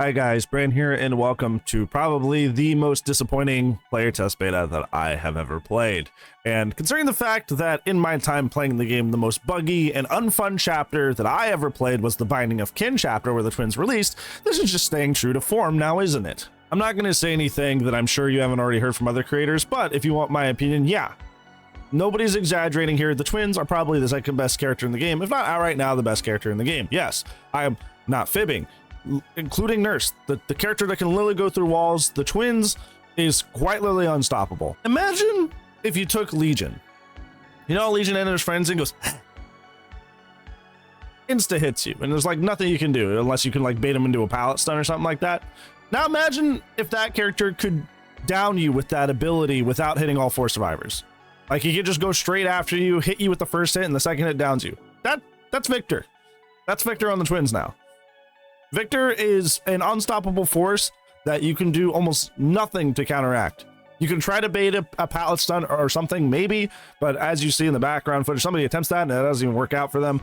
Hi guys, Bran here, and welcome to probably the most disappointing player test beta that I have ever played. And considering the fact that in my time playing the game, the most buggy and unfun chapter that I ever played was the Binding of Kin chapter where the twins released, this is just staying true to form now, isn't it? I'm not going to say anything that I'm sure you haven't already heard from other creators, but if you want my opinion, yeah. Nobody's exaggerating here. The twins are probably the second best character in the game, if not outright now the best character in the game. Yes, I am not fibbing. Including Nurse, the character that can literally go through walls. The twins is quite literally unstoppable. Imagine if you took Legion. You know, Legion enters frenzy and goes insta hits you, and there's like nothing you can do unless you can like bait him into a pallet stun or something like that. Now imagine if that character could down you with that ability without hitting all 4 survivors. Like he could just go straight after you, hit you with the first hit, and the second hit downs you. That's Victor. That's Victor on the twins now. Victor is an unstoppable force that you can do almost nothing to counteract. You can try to bait a pallet stun or something, maybe, but as you see in the background footage, somebody attempts that and it doesn't even work out for them.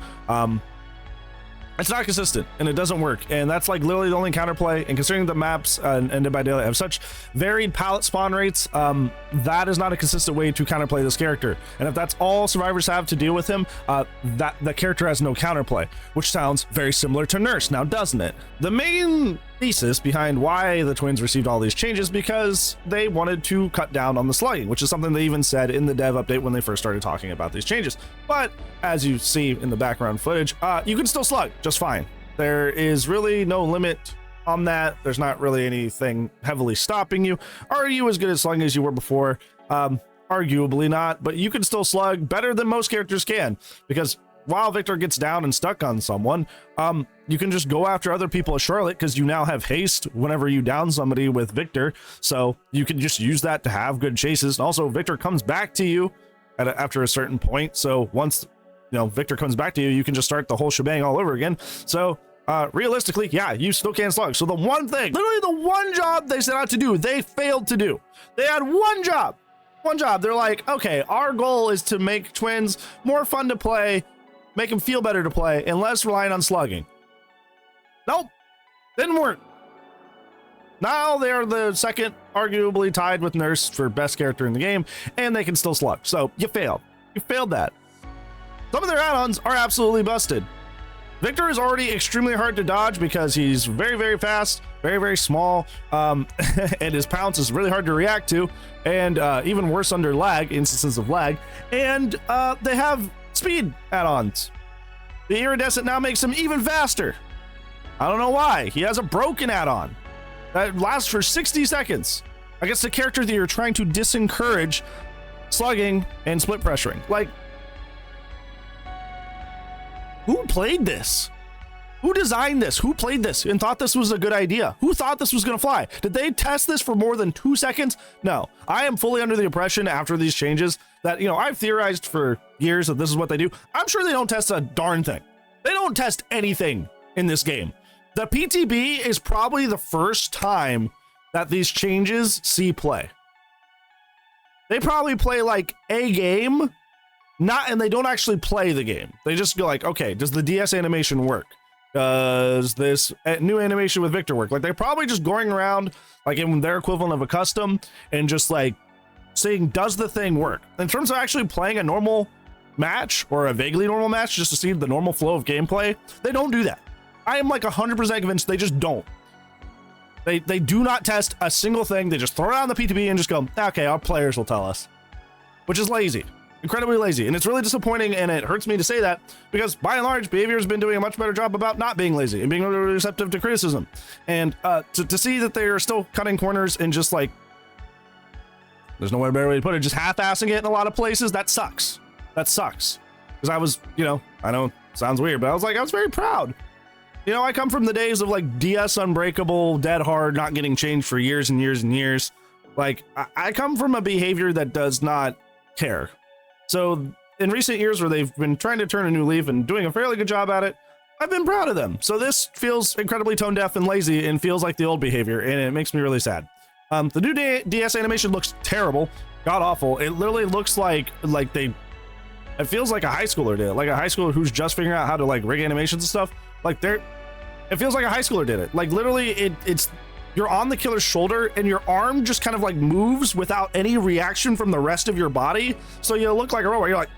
It's not consistent and it doesn't work, and that's like literally the only counterplay. And considering the maps and Dead by Daylight have such varied pallet spawn rates, that is not a consistent way to counterplay this character. And if that's all survivors have to deal with him, that the character has no counterplay, which sounds very similar to Nurse now, doesn't it? The main thesis behind why the twins received all these changes because they wanted to cut down on the slugging, which is something they even said in the dev update when they first started talking about these changes. But as you see in the background footage, you can still slug just fine. There is really no limit on that. There's not really anything heavily stopping you. Are you as good at slugging as you were before? Arguably not, but you can still slug better than most characters can, because while Victor gets down and stuck on someone, you can just go after other people as Charlotte because you now have haste whenever you down somebody with Victor. So you can just use that to have good chases. And also Victor comes back to you after a certain point. So once, Victor comes back to you, you can just start the whole shebang all over again. So realistically, yeah, you still can slug. So the one thing, literally the one job they set out to do, they failed to do. They had one job. They're like, okay, our goal is to make twins more fun to play, make them feel better to play, and less reliant on slugging. Nope, didn't work. Now they're the second, arguably tied with Nurse for best character in the game, and they can still slug. So you failed. You failed that. Some of their add-ons are absolutely busted. Victor is already extremely hard to dodge because he's very, very fast, very, very small, and his pounce is really hard to react to, and even worse under lag, instances of lag. And they have speed add-ons. The Iridescent now makes him even faster. I don't know why. He has a broken add-on that lasts for 60 seconds. I guess the character that you're trying to disencourage slugging and split pressuring. Like, who played this? Who designed this? Who played this and thought this was a good idea? Who thought this was going to fly? Did they test this for more than 2 seconds? No. I am fully under the impression after these changes that, I've theorized for years that this is what they do. I'm sure they don't test a darn thing. They don't test anything in this game. The PTB is probably the first time that these changes see play. They probably play like a game, and they don't actually play the game. They just go like, okay, does the DS animation work? Does this new animation with Victor work? Like, they're probably just going around like in their equivalent of a custom and just like saying, does the thing work? In terms of actually playing a normal match or a vaguely normal match just to see the normal flow of gameplay, they don't do that. I am like 100% convinced they just don't. They do not test a single thing. They just throw it on the PTB and just go, okay, our players will tell us, which is lazy. Incredibly lazy, and it's really disappointing, and it hurts me to say that because by and large behavior has been doing a much better job about not being lazy and being really receptive to criticism. And to see that they are still cutting corners and just like, there's no better way to put it, just half-assing it in a lot of places, that sucks. Because I was, I know it sounds weird, but I was very proud. I come from the days of like DS Unbreakable, Dead Hard not getting changed for years and years and years. Like, I come from a behavior that does not care. So in recent years where they've been trying to turn a new leaf and doing a fairly good job at it, I've been proud of them. So this feels incredibly tone deaf and lazy and feels like the old behavior, and it makes me really sad. The new DS animation looks terrible, god awful. It literally looks like it feels like a high schooler did, like a high schooler who's just figuring out how to like rig animations and stuff. Like It feels like a high schooler did it. Like literally it's you're on the killer's shoulder and your arm just kind of like moves without any reaction from the rest of your body. So you look like a robot. You're like,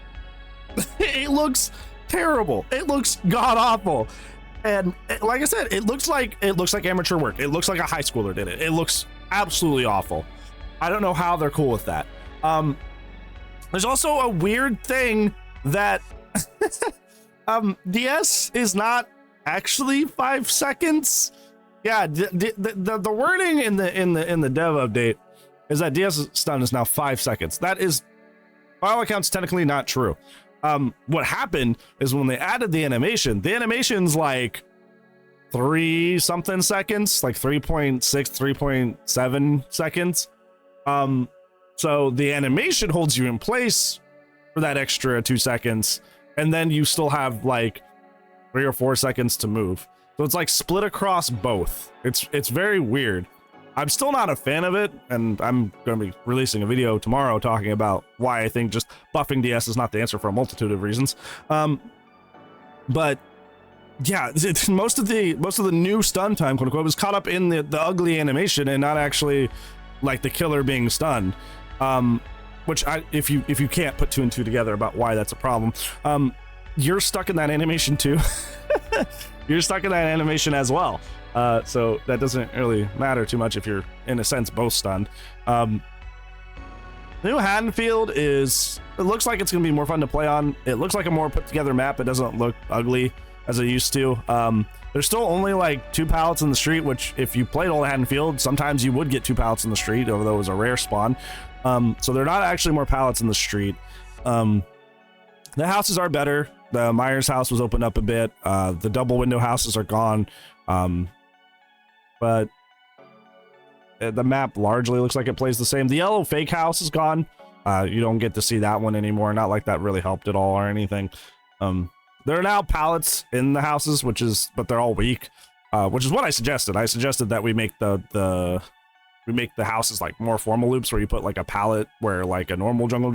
it looks terrible. It looks god awful. And like I said, it looks like amateur work. It looks like a high schooler did it. It looks absolutely awful. I don't know how they're cool with that. There's also a weird thing that DS is not actually 5 seconds. Yeah, the wording in the dev update is that DS stun is now 5 seconds. That is, by all accounts, technically not true. What happened is when they added the animation's like 3 something seconds, like 3.6, 3.7 seconds. So the animation holds you in place for that extra 2 seconds, and then you still have like 3 or 4 seconds to move. So it's like split across both. It's very weird. I'm still not a fan of it, and I'm going to be releasing a video tomorrow talking about why I think just buffing DS is not the answer for a multitude of reasons. But yeah, most of the new stun time, quote unquote, was caught up in the ugly animation and not actually like the killer being stunned. Which if you can't put 2 and 2 together about why that's a problem, you're stuck in that animation too. You're stuck in that animation as well. So that doesn't really matter too much if you're, in a sense, both stunned. New Haddonfield it looks like it's going to be more fun to play on. It looks like a more put together map. It doesn't look ugly as it used to. There's still only like 2 pallets in the street, which if you played Old Haddonfield, sometimes you would get 2 pallets in the street, although it was a rare spawn. So they're not actually more pallets in the street. The houses are better. The Myers house was opened up a bit. The double window houses are gone. But the map largely looks like it plays the same. The yellow fake house is gone. You don't get to see that one anymore. Not like that really helped at all or anything. There are now pallets in the houses, but they're all weak, which is what I suggested. I suggested that we make the houses like more formal loops where you put like a pallet where like a normal jungle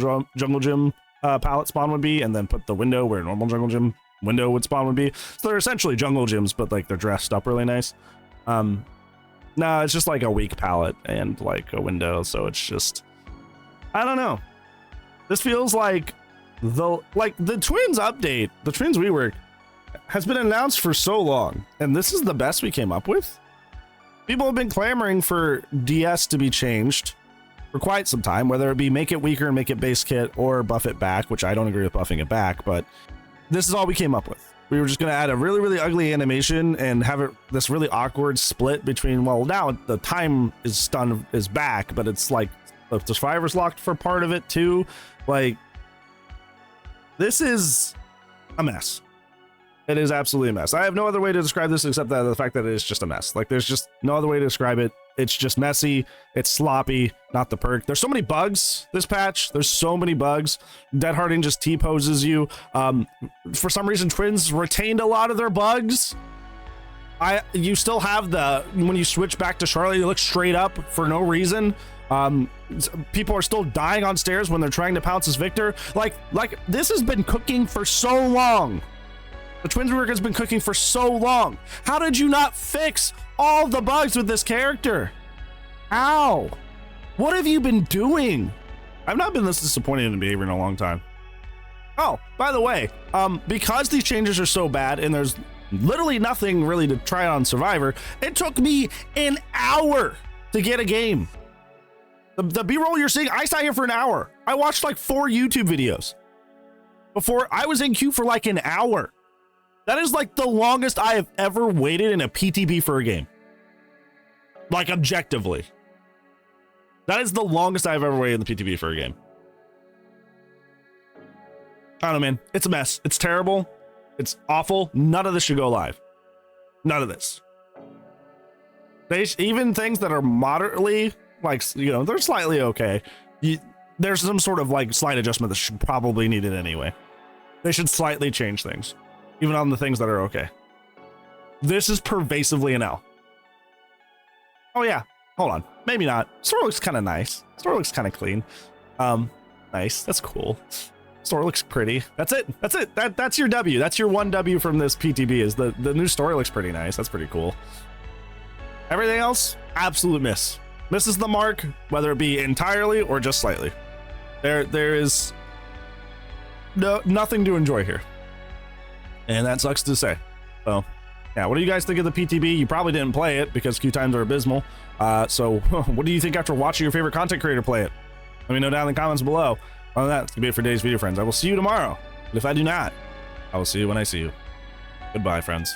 gym pallet spawn would be, and then put the window where a normal jungle gym window would spawn would be. So they're essentially jungle gyms, but like they're dressed up really nice. No, it's just like a weak palette and like a window, so it's just, I don't know. This feels like the Twins update, the Twins rework has been announced for so long, and this is the best we came up with. People have been clamoring for DS to be changed for quite some time, whether it be make it weaker and make it base kit or buff it back, which I don't agree with buffing it back, but this is all we came up with. We were just going to add a really, really ugly animation and have this really awkward split between, well, now the time is back, but it's like the survivor's locked for part of it too. Like, this is a mess. It is absolutely a mess. I have no other way to describe this except that the fact that it is just a mess. Like, there's just no other way to describe it. It's just messy. It's sloppy, not the perk. There's so many bugs this patch. There's so many bugs. Dead Harding just T-poses you. For some reason, Twins retained a lot of their bugs. You still have when you switch back to Charlotte, you look straight up for no reason. People are still dying on stairs when they're trying to pounce as Victor. Like this has been cooking for so long. The Twins rework has been cooking for so long. How did you not fix all the bugs with this character? How? What have you been doing? I've not been this disappointed in behavior in a long time. Oh, by the way, because these changes are so bad and there's literally nothing really to try on Survivor, it took me an hour to get a game. The B-roll you're seeing, I sat here for an hour. I watched like 4 YouTube videos before I was in queue for like an hour. That is like the longest I have ever waited in a PTB for a game. Like, objectively. That is the longest I've ever waited in the PTB for a game. I don't know, man. It's a mess. It's terrible. It's awful. None of this should go live. None of this. Even things that are moderately, like, you know, they're slightly okay. There's some sort of like slight adjustment that should probably need it anyway. They should slightly change things, even on the things that are okay. This is pervasively an L. Oh yeah, hold on. Maybe not. Store looks kind of nice. Store looks kind of clean. Nice. That's cool. Story looks pretty. That's it. That's it. That's your W. That's your one W from this PTB is the new story looks pretty nice. That's pretty cool. Everything else, absolute miss. Misses the mark, whether it be entirely or just slightly. There is nothing to enjoy here. And that sucks to say. So, yeah, what do you guys think of the PTB? You probably didn't play it because queue times are abysmal. So what do you think after watching your favorite content creator play it? Let me know down in the comments below. Other than that, it's gonna be it for today's video, friends. I will see you tomorrow. But if I do not, I will see you when I see you. Goodbye, friends.